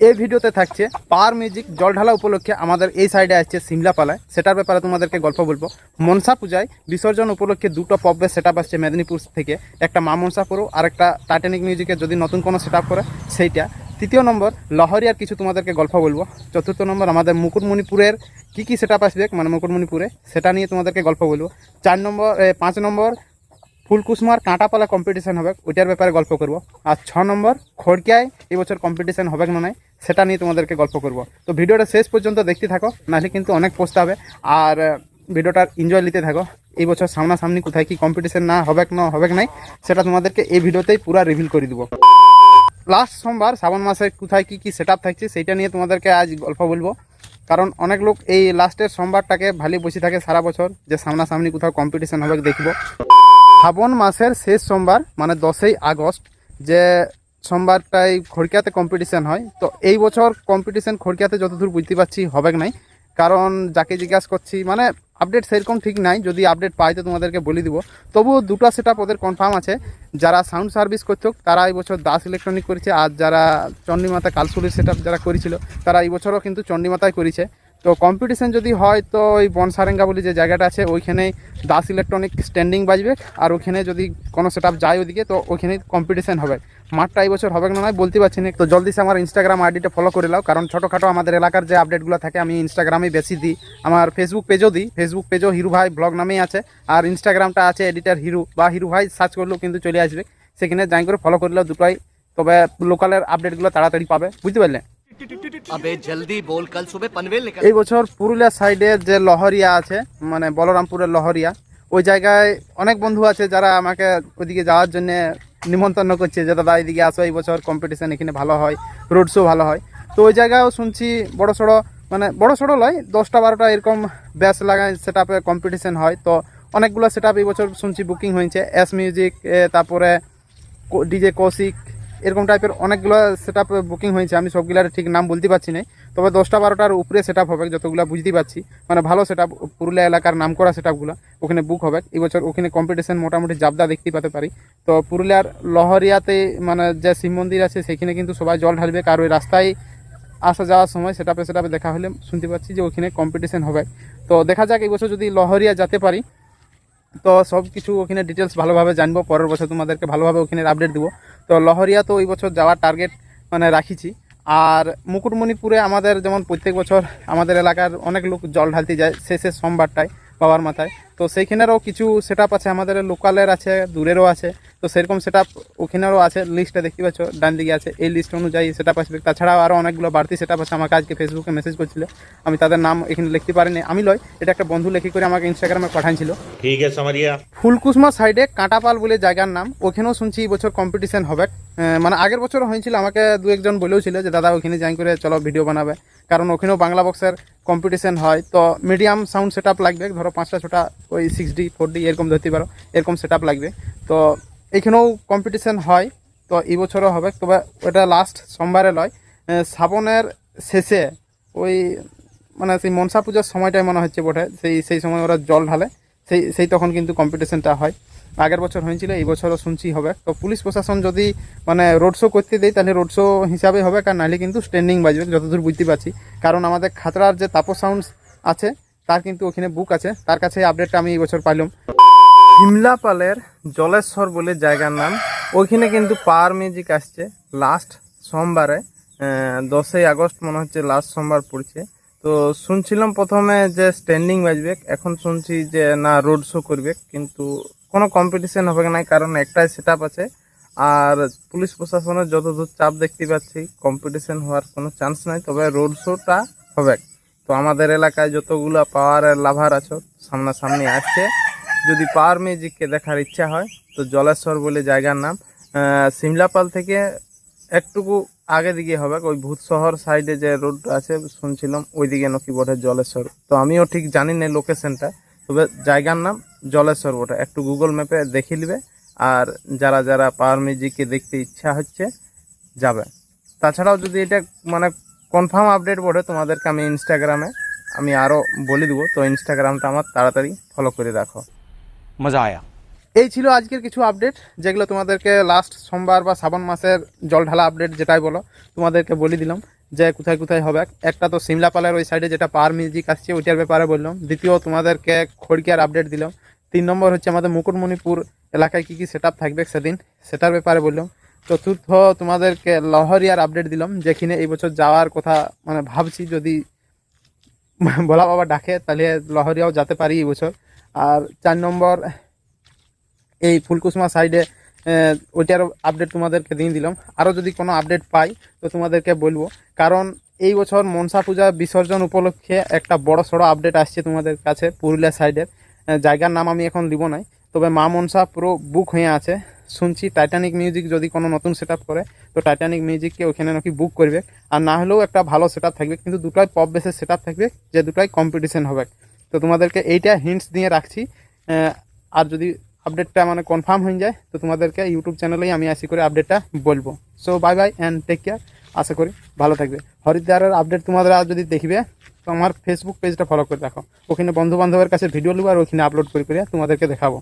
এই ভিডিওতে থাকছে পাওয়ার মিউজিক জল ঢালা উপলক্ষে আমাদের এই সাইডে আসছে সিমলাপালায়, সেটার ব্যাপারে তোমাদেরকে গল্প বলবো। মনসা পূজায় বিসর্জন উপলক্ষে দুটো পবের সেট আপ আসছে মেদিনীপুর থেকে, একটা মা মনসা পুরো আর একটা টাইটানিক মিউজিকের যদি নতুন কোনো সেট আপ করে সেইটা। তৃতীয় নম্বর লহরিয়ার কিছু তোমাদেরকে গল্প বলবো। চতুর্থ নম্বর আমাদের মুকুটমণিপুরের কী সেট আপ আসবে মানে মুকুটমণিপুরে, সেটা নিয়ে তোমাদেরকে গল্প বলবো। 5 নম্বর ফুলকুসমার কাঁটাপালা কম্পিটিশান হবে, ওইটার ব্যাপারে গল্প করব। আর 6 নম্বর খড়কিয়ায় এবছর কম্পিটিশান হবে না নয়, সেটা নিয়ে তোমাদেরকে গল্প করব। তো ভিডিওটা শেষ পর্যন্ত দেখতে থাকো, নাহলে কিন্তু অনেক পোস্ট হবে। আর ভিডিওটার এনজয় নিতে থাকো। এই বছর সামনাসামনি কোথায় কি কম্পিটিশান না হবে নাই সেটা তোমাদেরকে এই ভিডিওতেই পুরো রিভিল করে দেবো। লাস্ট সোমবার শ্রাবণ মাসে কোথায় কি সেট আপ থাকছে সেইটা নিয়ে তোমাদেরকে আজ গল্প বলবো। কারণ অনেক লোক এই লাস্টের সোমবারটাকে ভালোই বসে থাকে সারা বছর যে সামনাসামনি কোথাও কম্পিটিশান হবে দেখব। শ্রাবণ মাসের শেষ সোমবার মানে 10ই আগস্ট যে সোমবারটাই খড়কিয়াতে কম্পিটিশান হয়। তো এই বছর কম্পিটিশান খড়কিয়াতে যতদূর বুঝতে পারছি হবে নাই, কারণ যাকে জিজ্ঞাসা করছি মানে আপডেট সেরকম ঠিক নাই। যদি আপডেট পাই তো তোমাদেরকে বলে দিব। তবুও দুটো সেট আপ ওদের কনফার্ম আছে। যারা সাউন্ড সার্ভিস করতো তারা এই বছর দাস ইলেকট্রনিক করেছে, আর যারা চণ্ডীমাতা কালসুরির সেট আপ যারা করেছিল তারা এই বছরও কিন্তু চণ্ডীমাতায় করেছে। তো কম্পিটিশান যদি হয় তো ওই বনসারেঙ্গা বলে যে জায়গাটা আছে ওইখানেই দাস ইলেকট্রনিক স্ট্যান্ডিং বাজবে, আর ওইখানে যদি কোনো সেট আপ যায় ওইদিকে তো ওইখানেই কম্পিটিশান হবে। মাঠটা এই বছর হবে না নয় বলতে পারছি না। তো জলদি আমার ইনস্টাগ্রাম আইডিটা ফলো করে নাও, কারণ ছোটোখাটো আমাদের এলাকার যে আপডেটগুলো থাকে আমি ইনস্টাগ্রামেই বেশি দিই। আমার ফেসবুক পেজও হিরু ভাই ব্লগ নামেই আছে, আর ইনস্টাগ্রামটা আছে এডিটার হিরু বা হিরু ভাই সার্চ করলেও কিন্তু চলে আসবে। সেখানে যাই করে ফলো করলেও দুটোই, তবে লোকালের আপডেটগুলো তাড়াতাড়ি পাবে, বুঝতে পারলে। अबे जल्दी बोल, कल सुबह पनवेल निकल। এই বছর পুরুলিয়া সাইডে যে লহরিয়া আছে মানে বলরামপুরের লহরিয়া, ওই জায়গায় অনেক বন্ধু আছে যারা আমাকে ওইদিকে যাওয়ার জন্য নিমন্ত্রণ করছে যে দাদা এইদিকে আসো, এই বছর কম্পিটিশান এখানে ভালো হয়, রোড শো ভালো হয়। তো ওই জায়গায়ও শুনছি বড় সড়ো নয় 10টা-12টা এরকম ব্যাচ লাগায় সেট আপে কম্পিটিশান হয়। তো অনেকগুলো সেট আপ এই বছর শুনছি বুকিং হয়েছে। এস মিউজিক, তারপরে ডিজে কৌশিক, এরকম টাইপের অনেকগুলো সেট আপ বুকিং হয়েছে। আমি সবগুলার ঠিক নাম বলতে পারছি না, তবে 10টা-12টার উপরে সেট আপ হবে যতগুলো বুঝতে পারছি। মানে ভালো সেট আপ, পুরুলিয়া এলাকার নাম করা সেট আপগুলো ওখানে বুক হবে এই বছর। ওখানে কম্পিটিশান মোটামুটি জাবদা দেখতে পেতে পারি। তো পুরুলিয়ার লহরিয়াতে মানে যে শিব মন্দির আছে সেখানে কিন্তু সবাই জল ঢালবে, আর ওই রাস্তায় আসা যাওয়ার সময় সেট আপে দেখা হলে শুনতে পাচ্ছি যে ওখানে কম্পিটিশান হবে। তো দেখা যাক এই বছর যদি লহরিয়া যেতে পারি তো সব কিছু ওখানে ডিটেলস ভালোভাবে জানবো, পরের বছর তোমাদেরকে ভালোভাবে ওখানে আপডেট দেবো। তো লহরিয়া তো এই বছর যাওয়ার টার্গেট মানে রাখিছি। আর মুকুটমণিপুরে আমাদের যেমন প্রত্যেক বছর আমাদের এলাকার অনেক লোক জল ঢালতে যায় শেষের সোমবারটায় বাবার মাথায়। তো সেইখানেরও কিছু সেট আপ আছে, আমাদের লোকালের আছে, দূরেরও আছে। তো সেরকম সেট আপ ওখানেরও আছে, লিস্টটা দেখতে পাচ্ছ ডান দিকে আছে, এই লিস্ট অনুযায়ী সেট আপ আসবে। তাছাড়াও আরও অনেকগুলো বাড়তি সেট আপ আছে। আমাকে আজকে ফেসবুকে মেসেজ করছিল, আমি তাদের নাম এখানে লিখতে পারিনি, আমি লয় এটা একটা বন্ধু লেখি করে আমাকে ইনস্টাগ্রামে পাঠাইছিল। ठीक है समझिए। ফুলকুসমা সাইডে কাঁটাপাল বলে জায়গার নাম, ওখানেও শুনছি এই বছর কম্পিটিশান হবে। মানে আগের বছরও হয়েছিল, আমাকে দু একজন বলেও ছিল যে দাদা ওখানে যাই করে চলো ভিডিও বানাবে, কারণ ওখানেও বাংলা বক্সের কম্পিটিশান হয়। তো মিডিয়াম সাউন্ড সেট আপ লাগবে, ধরো 5টা-6টা ওই 6D 4D এরকম ধরতে পারো, এরকম সেট আপ লাগবে। তো এইখানেও কম্পিটিশান হয়, তো এই বছরও হবে। তবে ওটা লাস্ট সোমবারে লয়, শ্রাবণের শেষে ওই মানে সেই মনসা পূজার সময়টাই মনে হচ্ছে বটে, সেই সময় ওরা জল ঢালে, সেই তখন কিন্তু কম্পিটিশানটা হয়। আগের বছর হয়েছিল, এই বছরও শুনছি হবে। তো পুলিশ প্রশাসন যদি মানে রোড শো করতে দেয় তাহলে রোড শো হিসাবে হবে, কারণ নাহলে কিন্তু স্ট্যান্ডিং বাজবে যতদূর বুঝতে পারছি। কারণ আমাদের খাতড়ার যে তাপস সাউন্ডস আছে তার কিন্তু ওখানে বুক আছে, তার কাছে আপডেটটা আমি এই বছর পাইলাম। সিমলাপালের জলেশ্বর বলে জায়গার নাম, ওইখানে কিন্তু পাওয়ার মিউজিক আসছে লাস্ট সোমবারে, 10ই আগস্ট মনে হচ্ছে লাস্ট সোমবার পড়ছে। তো শুনছিলাম প্রথমে যে স্ট্যান্ডিং বাজবে, এখন শুনছি যে না রোড শো করবে, কিন্তু কোনো কম্পিটিশান হবে না, কারণ একটাই সেট আপ আছে। আর পুলিশ প্রশাসনের যতদূর চাপ দেখতে পাচ্ছি কম্পিটিশান হওয়ার কোনো চান্স নাই, তবে রোড শোটা হবে। তো আমাদের এলাকায় যতগুলো পাওয়ারের লাভার আছো সামনাসামনি আসছে, যদি পাওয়ার মিউজিককে দেখার ইচ্ছা হয় তো জলেশ্বর বলে জায়গার নাম, সিমলাপাল থেকে একটুকু আগে দিকে হবে, ওই ভূত শহর সাইডে যে রোড আছে শুনছিলাম ওইদিকে নাকি বটে জলেশ্বর। তো আমিও ঠিক জানি না লোকেশনটা, তবে জায়গার নাম জলেশ্বর বটে, একটু গুগল ম্যাপে দেখে নিবে। আর যারা যারা পাওয়ার মিউজিককে দেখতে ইচ্ছা হচ্ছে যাবে। তাছাড়াও যদি এটা মানে কনফার্ম আপডেট বটে তোমাদেরকে আমি ইনস্টাগ্রামে আমি আরও বলে দেবো, তো ইনস্টাগ্রামটা আমার তাড়াতাড়ি ফলো করে রাখো। मजा आया। এই ছিল আজকের কিছু আপডেট, যেগুলো তোমাদেরকে লাস্ট সোমবার বা শ্রাবণ মাসের জল ঢালা আপডেট যেটাই বলো তোমাদেরকে বলে দিলাম। যে কোথায় কোথায় হবে। একটা তো সিমলাপালের ওই সাইডে যেটা পাওয়ার মিউজিক আসছে ওইটার ব্যাপারে বললাম। দ্বিতীয় তোমাদেরকে খড়কিয়ার আপডেট দিলাম। 3 নম্বর হচ্ছে আমাদের মুকুটমণিপুর এলাকায় কী কী সেট আপ থাকবে সেদিন সেটার ব্যাপারে বললাম। চতুর্থ তোমাদেরকে লহরিয়ার আপডেট দিলাম, যেখানে এই বছর যাওয়ার কথা মানে ভাবছি, যদি ভোলা বাবা ডাকে তাহলে লহরিয়াও যেতে পারি এই বছর। আর 4 নম্বর এই ফুলকুসমা সাইডে ওইটারও আপডেট তোমাদেরকে দিয়ে দিলাম। আরও যদি কোনো আপডেট পাই তো তোমাদেরকে বলবো, কারণ এই বছর মনসা পূজা বিসর্জন উপলক্ষে একটা বড় সড়ো আপডেট আসছে তোমাদের কাছে পুরুলিয়া সাইডের। জায়গার নাম আমি এখন দিব নাই, তবে মা মনসা পুরো বুক হয়ে আছে শুনছি। টাইটানিক মিউজিক যদি কোনো নতুন সেট করে তো টাইটানিক মিউজিককে ওখানে নাকি বুক করবে, আর না হলেও একটা ভালো সেট থাকবে, কিন্তু দুটোই পপ বেসের সেট থাকবে, যে দুটোই কম্পিটিশন হবে। তো তোমাদেরকে এইটা হিন্টস দিয়ে রাখছি। আর যদি আপডেটটা মানে কনফার্ম হয়ে যায় তো তোমাদেরকে ইউটিউব চ্যানেলেই আমি আসি করে আপডেটটা বলবো। So bye bye and take care. আশা করি ভালো থাকবে। হরিদ্বারের আপডেট তোমাদের আর যদি দেখবে তো আমার ফেসবুক পেজটা ফলো করে রাখো, ওখানে বন্ধু বান্ধবের কাছে ভিডিও নেবো আর ওখানে আপলোড করে তোমাদেরকে দেখাবো।